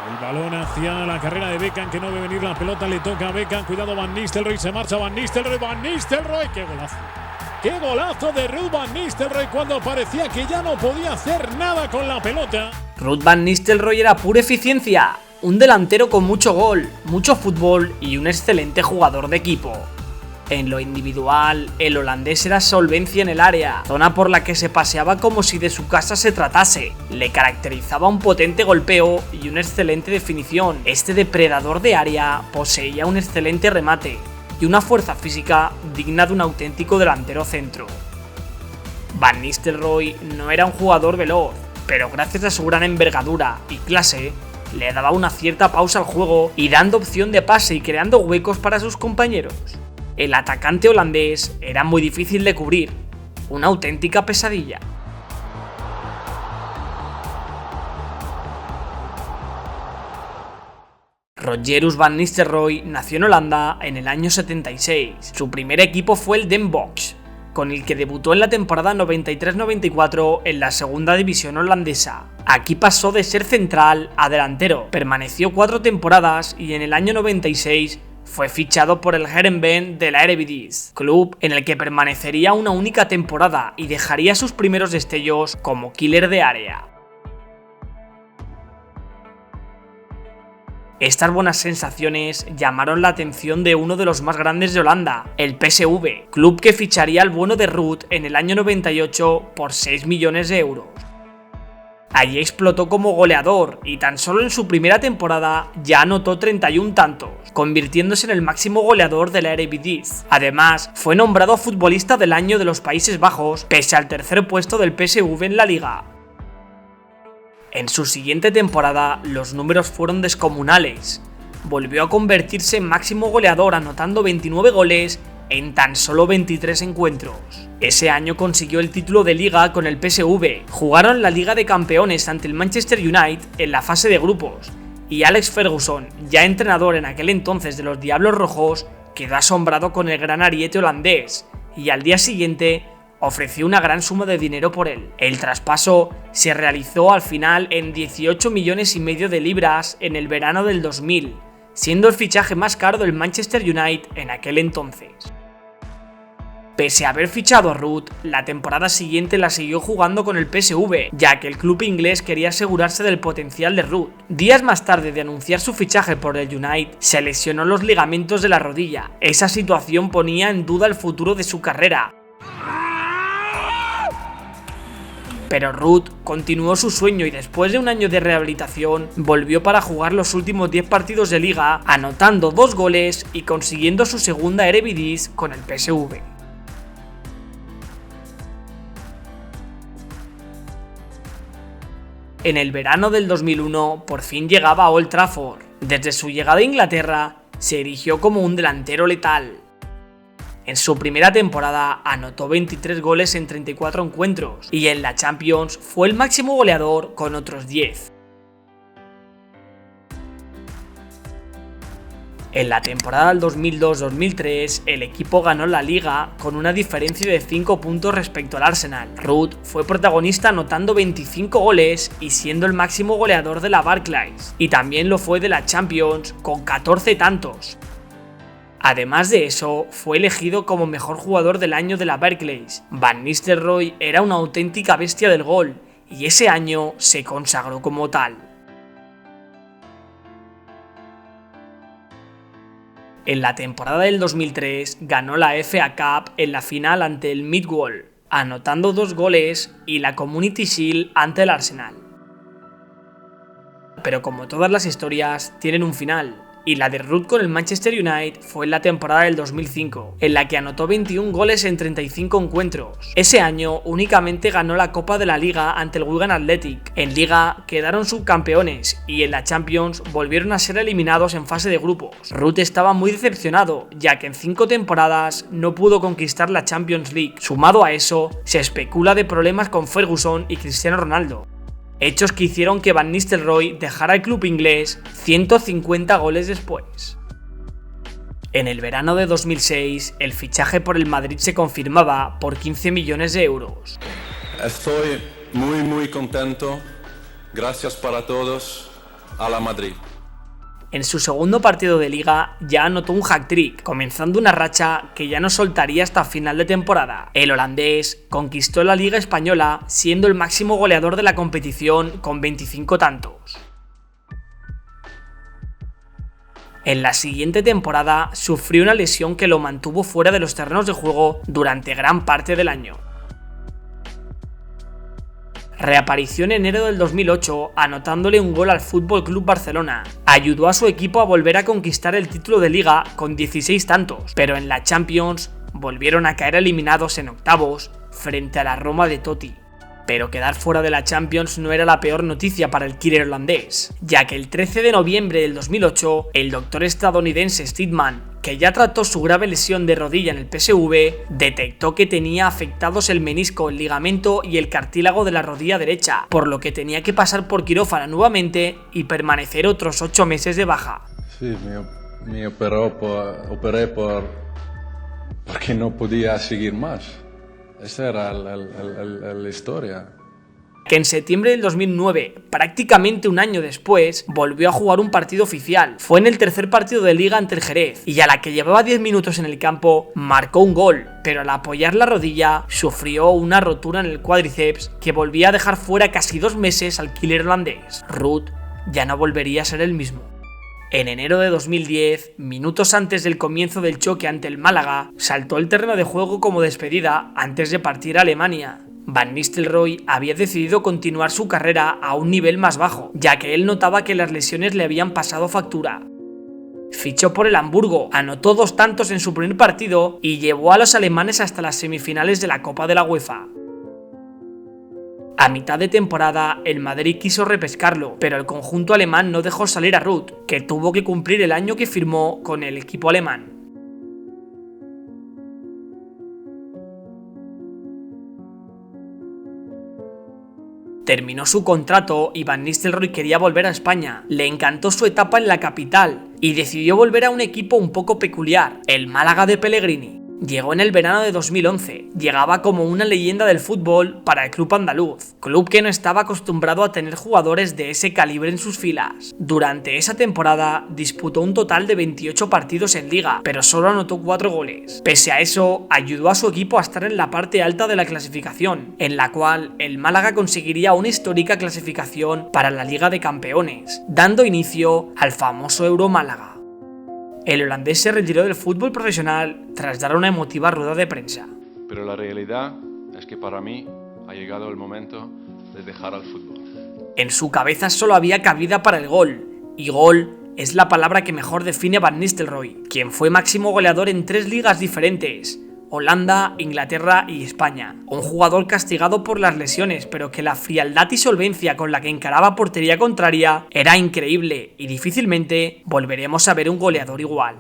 El balón hacia la carrera de Beckham, que no ve venir la pelota, le toca a Beckham, cuidado Van Nistelrooy, se marcha Van Nistelrooy, ¡qué golazo! ¡Qué golazo de Ruud Van Nistelrooy cuando parecía que ya no podía hacer nada con la pelota! Ruud Van Nistelrooy era pura eficiencia, un delantero con mucho gol, mucho fútbol y un excelente jugador de equipo. En lo individual, el holandés era solvencia en el área, zona por la que se paseaba como si de su casa se tratase. Le caracterizaba un potente golpeo y una excelente definición. Este depredador de área poseía un excelente remate y una fuerza física digna de un auténtico delantero centro. Van Nistelrooy no era un jugador veloz, pero gracias a su gran envergadura y clase, le daba una cierta pausa al juego y dando opción de pase y creando huecos para sus compañeros. El atacante holandés era muy difícil de cubrir, una auténtica pesadilla. Rodgerus Van Nistelrooy nació en Holanda en el año 76. Su primer equipo fue el Den Bosch, con el que debutó en la temporada 93-94 en la segunda división holandesa. Aquí pasó de ser central a delantero, permaneció 4 temporadas y en el año 96 fue fichado por el Heerenveen de la Eredivisie, club en el que permanecería una única temporada y dejaría sus primeros destellos como killer de área. Estas buenas sensaciones llamaron la atención de uno de los más grandes de Holanda, el PSV, club que ficharía al bueno de Ruud en el año 98 por 6 millones de euros. Allí explotó como goleador y tan solo en su primera temporada ya anotó 31 tantos, convirtiéndose en el máximo goleador de la Eredivisie. Además, fue nombrado futbolista del año de los Países Bajos, pese al tercer puesto del PSV en la liga. En su siguiente temporada, los números fueron descomunales. Volvió a convertirse en máximo goleador anotando 29 goles en tan solo 23 encuentros. Ese año consiguió el título de liga con el PSV, jugaron la Liga de Campeones ante el Manchester United en la fase de grupos, y Alex Ferguson, ya entrenador en aquel entonces de los Diablos Rojos, quedó asombrado con el gran ariete holandés, y al día siguiente ofreció una gran suma de dinero por él. El traspaso se realizó al final en 18 millones y medio de libras en el verano del 2000, siendo el fichaje más caro del Manchester United en aquel entonces. Pese a haber fichado a Ruud, la temporada siguiente la siguió jugando con el PSV, ya que el club inglés quería asegurarse del potencial de Ruud. Días más tarde de anunciar su fichaje por el United, se lesionó los ligamentos de la rodilla. Esa situación ponía en duda el futuro de su carrera. Pero Ruud continuó su sueño y después de un año de rehabilitación volvió para jugar los últimos 10 partidos de liga, anotando 2 goles y consiguiendo su segunda Eredivisie con el PSV. En el verano del 2001 por fin llegaba a Old Trafford. Desde su llegada a Inglaterra se erigió como un delantero letal. En su primera temporada anotó 23 goles en 34 encuentros y en la Champions fue el máximo goleador con otros 10. En la temporada del 2002-2003 el equipo ganó la liga con una diferencia de 5 puntos respecto al Arsenal. Ruud fue protagonista anotando 25 goles y siendo el máximo goleador de la Barclays, y también lo fue de la Champions con 14 tantos. Además de eso, fue elegido como mejor jugador del año de la Barclays. Van Nistelrooy era una auténtica bestia del gol y ese año se consagró como tal. En la temporada del 2003 ganó la FA Cup en la final ante el Millwall, anotando 2 goles, y la Community Shield ante el Arsenal. Pero como todas las historias, tienen un final. Y la de Ruud con el Manchester United fue en la temporada del 2005, en la que anotó 21 goles en 35 encuentros. Ese año únicamente ganó la Copa de la Liga ante el Wigan Athletic. En Liga quedaron subcampeones y en la Champions volvieron a ser eliminados en fase de grupos. Ruud estaba muy decepcionado, ya que en 5 temporadas no pudo conquistar la Champions League. Sumado a eso, se especula de problemas con Ferguson y Cristiano Ronaldo. Hechos que hicieron que Van Nistelrooy dejara el club inglés 150 goles después. En el verano de 2006, el fichaje por el Madrid se confirmaba por 15 millones de euros. Estoy muy contento. Gracias para todos. a la Madrid. En su segundo partido de liga ya anotó un hat-trick, comenzando una racha que ya no soltaría hasta final de temporada. El holandés conquistó la Liga Española siendo el máximo goleador de la competición con 25 tantos. En la siguiente temporada sufrió una lesión que lo mantuvo fuera de los terrenos de juego durante gran parte del año. Reapareció en enero del 2008 anotándole un gol al Fútbol Club Barcelona. Ayudó a su equipo a volver a conquistar el título de liga con 16 tantos, pero en la Champions volvieron a caer eliminados en octavos frente a la Roma de Totti. Pero quedar fuera de la Champions no era la peor noticia para el killer holandés, ya que el 13 de noviembre del 2008, el doctor estadounidense Steedman, que ya trató su grave lesión de rodilla en el PSV, detectó que tenía afectados el menisco, el ligamento y el cartílago de la rodilla derecha, por lo que tenía que pasar por quirófano nuevamente y permanecer otros 8 meses de baja. Sí, me operé porque no podía seguir más. Esa era la historia. Que en septiembre del 2009, prácticamente un año después, volvió a jugar un partido oficial. Fue en el tercer partido de liga ante el Jerez, y a la que llevaba 10 minutos en el campo, marcó un gol, pero al apoyar la rodilla, sufrió una rotura en el cuádriceps que volvía a dejar fuera casi 2 meses al killer holandés. Ruud ya no volvería a ser el mismo. En enero de 2010, minutos antes del comienzo del choque ante el Málaga, saltó el terreno de juego como despedida antes de partir a Alemania. Van Nistelrooy había decidido continuar su carrera a un nivel más bajo, ya que él notaba que las lesiones le habían pasado factura. Fichó por el Hamburgo, anotó 2 tantos en su primer partido y llevó a los alemanes hasta las semifinales de la Copa de la UEFA. A mitad de temporada, el Madrid quiso repescarlo, pero el conjunto alemán no dejó salir a Ruud, que tuvo que cumplir el año que firmó con el equipo alemán. Terminó su contrato y Van Nistelrooy quería volver a España. Le encantó su etapa en la capital y decidió volver a un equipo un poco peculiar, el Málaga de Pellegrini. Llegó en el verano de 2011, llegaba como una leyenda del fútbol para el club andaluz, club que no estaba acostumbrado a tener jugadores de ese calibre en sus filas. Durante esa temporada disputó un total de 28 partidos en liga, pero solo anotó 4 goles. Pese a eso, ayudó a su equipo a estar en la parte alta de la clasificación, en la cual el Málaga conseguiría una histórica clasificación para la Liga de Campeones, dando inicio al famoso Euro Málaga. El holandés se retiró del fútbol profesional tras dar una emotiva rueda de prensa. Pero la realidad es que para mí ha llegado el momento de dejar al fútbol. En su cabeza solo había cabida para el gol, y gol es la palabra que mejor define a Van Nistelrooy, quien fue máximo goleador en 3 ligas diferentes: Holanda, Inglaterra y España. Un jugador castigado por las lesiones, pero que la frialdad y solvencia con la que encaraba portería contraria era increíble y difícilmente volveremos a ver un goleador igual.